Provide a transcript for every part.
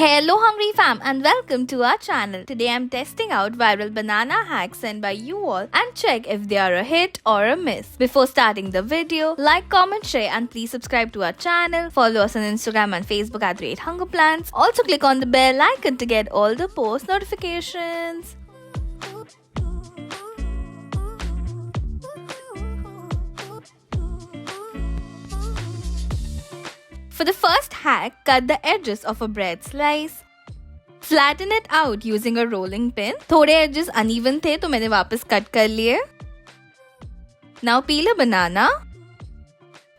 Hello hungry fam and welcome to our channel. Today I'm testing out viral banana hacks sent by you all and check if they are a hit or a miss. Before starting the video, like, comment, share and please subscribe to our channel. Follow us on Instagram and Facebook at @hungerplants. Also click on the bell icon to get all the post notifications. For the first hack, cut the edges of a bread slice. Flatten it out using a rolling pin. थोड़े edges uneven थे तो मैंने वापस cut कर लिए. Now peel a banana.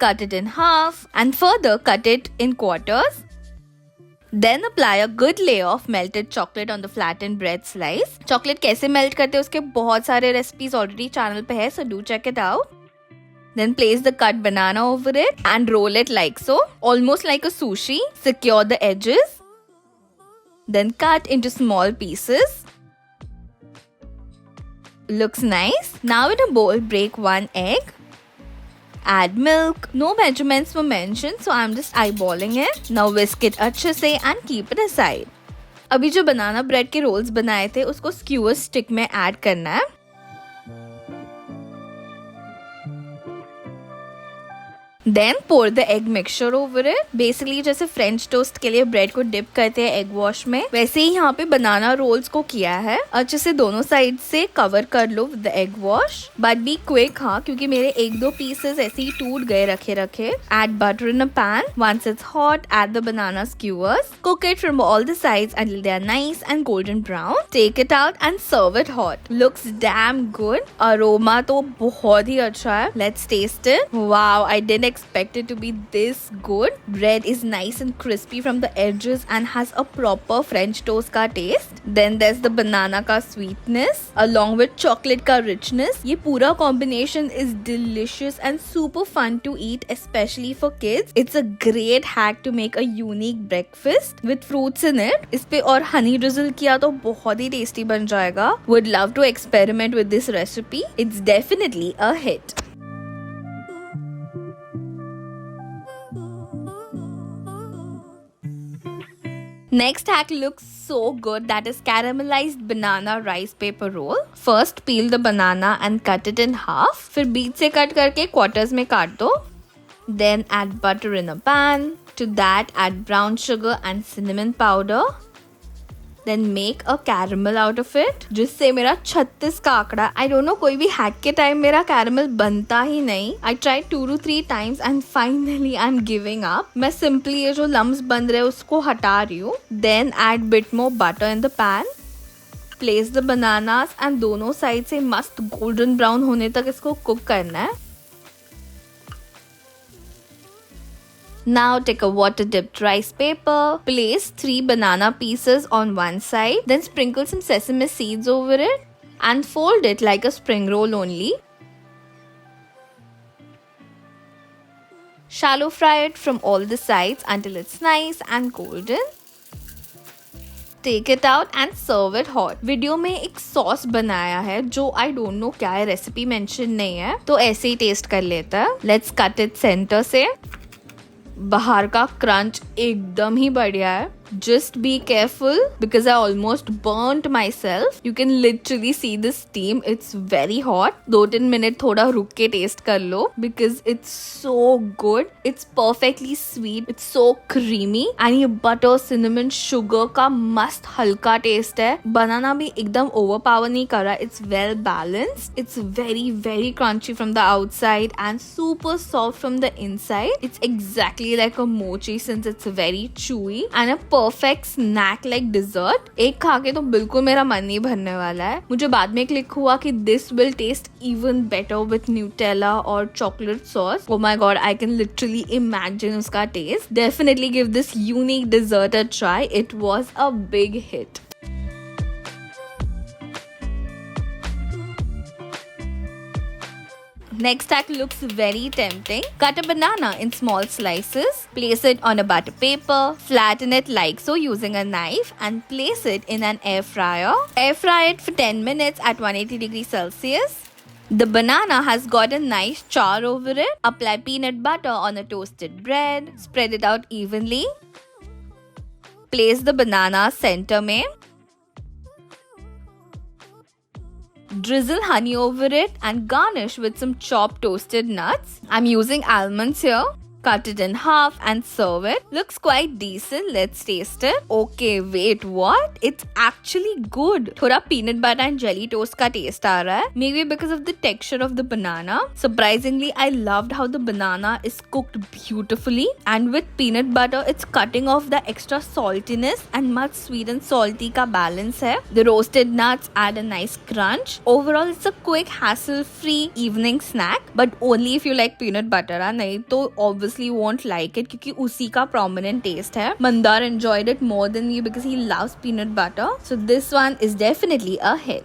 Cut it in half and further cut it in quarters. Then apply a good layer of melted chocolate on the flattened bread slice. Chocolate कैसे melt करते हैं उसके बहुत सारे recipes already channel पे है, so do check it out. Then place the cut banana over it and roll it like so, almost like a sushi. Secure the edges. Then cut into small pieces. Looks nice. Now in a bowl, break 1 egg. Add milk. No measurements were mentioned, so I'm just eyeballing it. Now whisk it अच्छे से and keep it aside. अभी जो banana bread के rolls बनाए थे उसको skewer stick में add करना है. Then pour the egg mixture over it. Basically जैसे French toast के लिए bread को dip करते हैं egg wash में, वैसे ही यहाँ पे banana rolls को किया है. अच्छे से दोनों side से cover कर लो with the egg wash. But be quick हाँ, क्योंकि मेरे एक दो pieces ऐसे ही टूट गए रखे. Add butter in a pan. Once it's hot, add the banana skewers. Cook it from all the sides until they are nice and golden brown. Take it out and serve it hot. Looks damn good. Aroma तो बहुत ही अच्छा है. Let's taste it. Wow, I didn't expect it to be this good. Bread is nice and crispy from the edges and has a proper French toast का taste. Then there's the banana का sweetness along with chocolate का richness. ये पूरा combination is delicious and super fun to eat, especially for kids. It's a great hack to make a unique breakfast with fruits in it. इस पे और honey drizzle किया तो बहुत ही tasty बन जाएगा. Would love to experiment with this recipe. It's definitely a hit. Next hack looks so good, that is caramelized banana rice paper roll. First peel the banana and cut it in half. फिर बीच से cut करके quarters में काट दो. Then add butter in a pan. To that add brown sugar and cinnamon powder. Then make a caramel out of it. जिससे मेरा 36 का आंकड़ा. I don't know, कोई भी hack के time मेरा caramel बनता ही नहीं. I tried 2 to 3 times and finally I'm giving up. मैं simply ये जो lumps बन रहे हैं उसको हटा रही हूँ. Then add bit more butter in the pan. Place the bananas and दोनों side से मस्त golden brown होने तक इसको cook करना है. Now take a water dipped rice paper, place 3 banana pieces on one side, then sprinkle some sesame seeds over it and fold it like a spring roll only. Shallow fry it from all the sides until it's nice and golden. Take it out and serve it hot. Video में एक sauce बनाया है जो I don't know क्या है, recipe mention नहीं है, तो ऐसे ही टेस्ट कर लेता है. Let's cut it सेंटर से. बाहर का क्रंच एकदम ही बढ़िया है. Just be careful because I almost burnt myself. You can literally see the steam. It's very hot. 2-3 minute थोड़ा रुक के टेस्ट कर लो because it's so good. It's perfectly sweet. It's so creamy. And ये butter, cinnamon, sugar का मस्त हल्का test है. बनाना भी एकदम overpower नहीं कर रहा. It's well balanced. It's very crunchy from the outside and super soft from the inside. It's exactly like a mochi since it's very chewy and a perfect snack like dessert. एक खा के तो बिल्कुल मेरा मन नहीं भरने वाला है. मुझे बाद में क्लिक हुआ कि this will taste even better with Nutella or chocolate sauce. Oh my god, I can literally imagine उसका taste. Definitely give this unique dessert a try. It was a big hit. Next hack looks very tempting. Cut a banana in small slices. Place it on a butter paper. Flatten it like so using a knife and place it in an air fryer. Air fry it for 10 minutes at 180 degrees Celsius. The banana has got a nice char over it. Apply peanut butter on the toasted bread. Spread it out evenly. Place the banana center में. Drizzle honey over it and garnish with some chopped toasted nuts. I'm using almonds here. Cut it in half and serve it. Looks quite decent. Let's taste it. Okay, wait, what? It's actually good. थोड़ा peanut butter and jelly toast का taste आ रहा है. Maybe because of the texture of the banana. Surprisingly, I loved how the banana is cooked beautifully. And with peanut butter, it's cutting off the extra saltiness and much sweet and salty का balance है. The roasted nuts add a nice crunch. Overall, it's a quick, hassle-free evening snack. But only if you like peanut butter. नहीं तो obviously won't like it क्योंकि उसी का prominent taste है. Mandar enjoyed it more than me because he loves peanut butter. So this one is definitely a hit.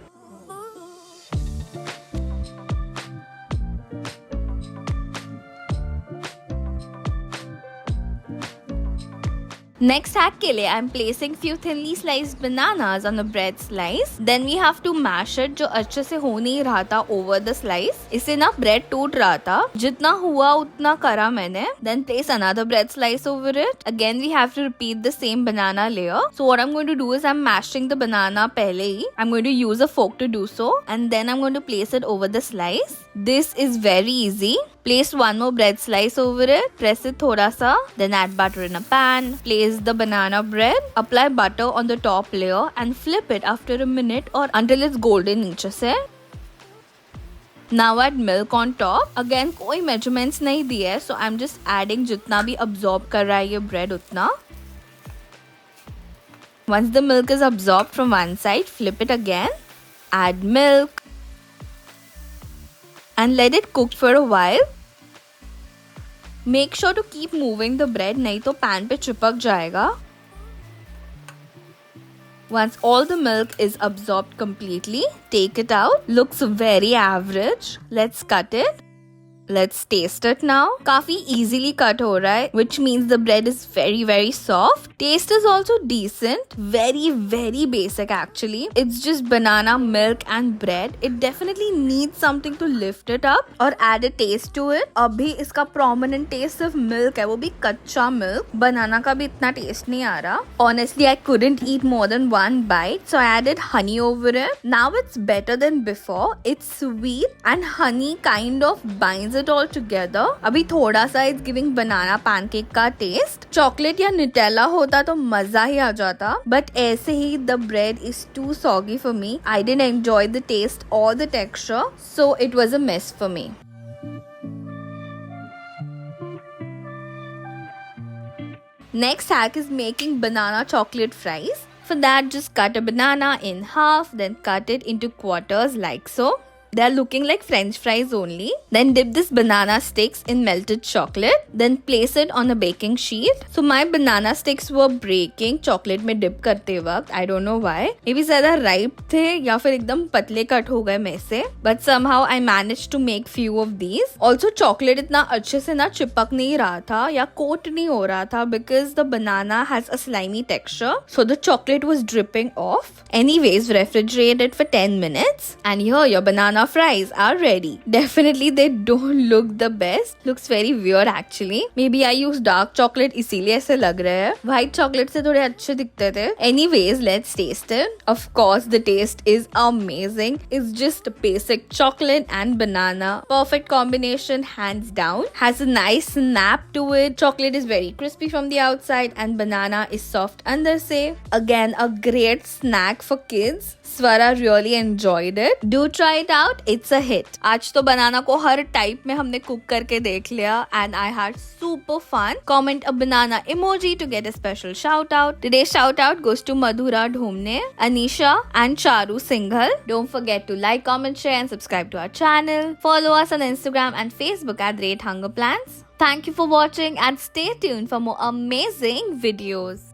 Next hack के लिए I'm placing few thinly sliced bananas on the bread slice. Then we have to mash it जो अच्छे से हो नहीं रहा था over the slice. इससे ना bread टूट रहा था. जितना हुआ उतना करा मैंने. Then place another bread slice over it. Again we have to repeat the same banana layer. So what I'm going to do is I'm mashing the banana पहले ही. I'm going to use a fork to do so. And then I'm going to place it over the slice. This is very easy. Place one more bread slice over it, press it thoda sa, then add butter in a pan, place the banana bread, apply butter on the top layer and flip it after a minute or until it's golden नीचे से. Now add milk on top. Again कोई measurements नहीं दिए है, so I'm just adding जितना भी absorb कर रहा है ये bread उतना. Once the milk is absorbed from one side, flip it again, add milk and let it cook for a while. Make sure to keep moving the bread, नहीं तो pan पे चिपक जाएगा. Once all the milk is absorbed completely, take it out. Looks very average. Let's cut it. Let's taste it now. काफी easily cut हो रहा है, which means the bread is very soft. Taste is also decent. Very basic actually. It's just banana, milk and bread. It definitely needs something to lift it up or add a taste to it. अभी इसका prominent taste सिर्फ milk है, वो भी कच्चा milk. Banana का भी इतना taste नहीं आ रहा. Honestly, I couldn't eat more than one bite, so I added honey over it. Now it's better than before. It's sweet and honey kind of binds it all together. अभी थोड़ा सा it's giving banana pancake का taste. Chocolate या Nutella होता तो मजा ही आ जाता. But ऐसे ही the bread is too soggy for me. I didn't enjoy the taste or the texture, so it was a mess for me. Next hack is making banana chocolate fries. For that, just cut a banana in half, then cut it into quarters like so. They are looking like french fries only. Then dip this banana sticks in melted chocolate. Then place it on a baking sheet. So my banana sticks were breaking chocolate में dip करते वक्त. I don't know why. Maybe ज़्यादा ripe थे या फिर एकदम पतले cut हो गए में से. But somehow I managed to make few of these. Also chocolate इतना अच्छे से ना चिपक नहीं रहा था या coat नहीं हो रहा था because the banana has a slimy texture. So the chocolate was dripping off. Anyways, refrigerate it for 10 minutes. And here your banana fries are ready. Definitely they don't look the best. Looks very weird actually. Maybe I use dark chocolate इसीलिए ऐसे लग रहे हैं. White chocolate से थोड़े अच्छे दिखते थे. Anyways, let's taste it. Of course, the taste is amazing. It's just basic chocolate and banana. Perfect combination hands down. Has a nice snap to it. Chocolate is very crispy from the outside and banana is soft under se. Again, a great snack for kids. Swara really enjoyed it. Do try it out. It's a hit. आज तो बनाना को हर type में हमने cook करके देख लिया and I had super fun. Comment a banana emoji to get a special shout out. Today's shout out goes to Madhura Dhumne, Anisha and Charu Singhal. Don't forget to like, comment, share and subscribe to our channel. Follow us on Instagram and Facebook at @HungerPlans. Thank you for watching and stay tuned for more amazing videos.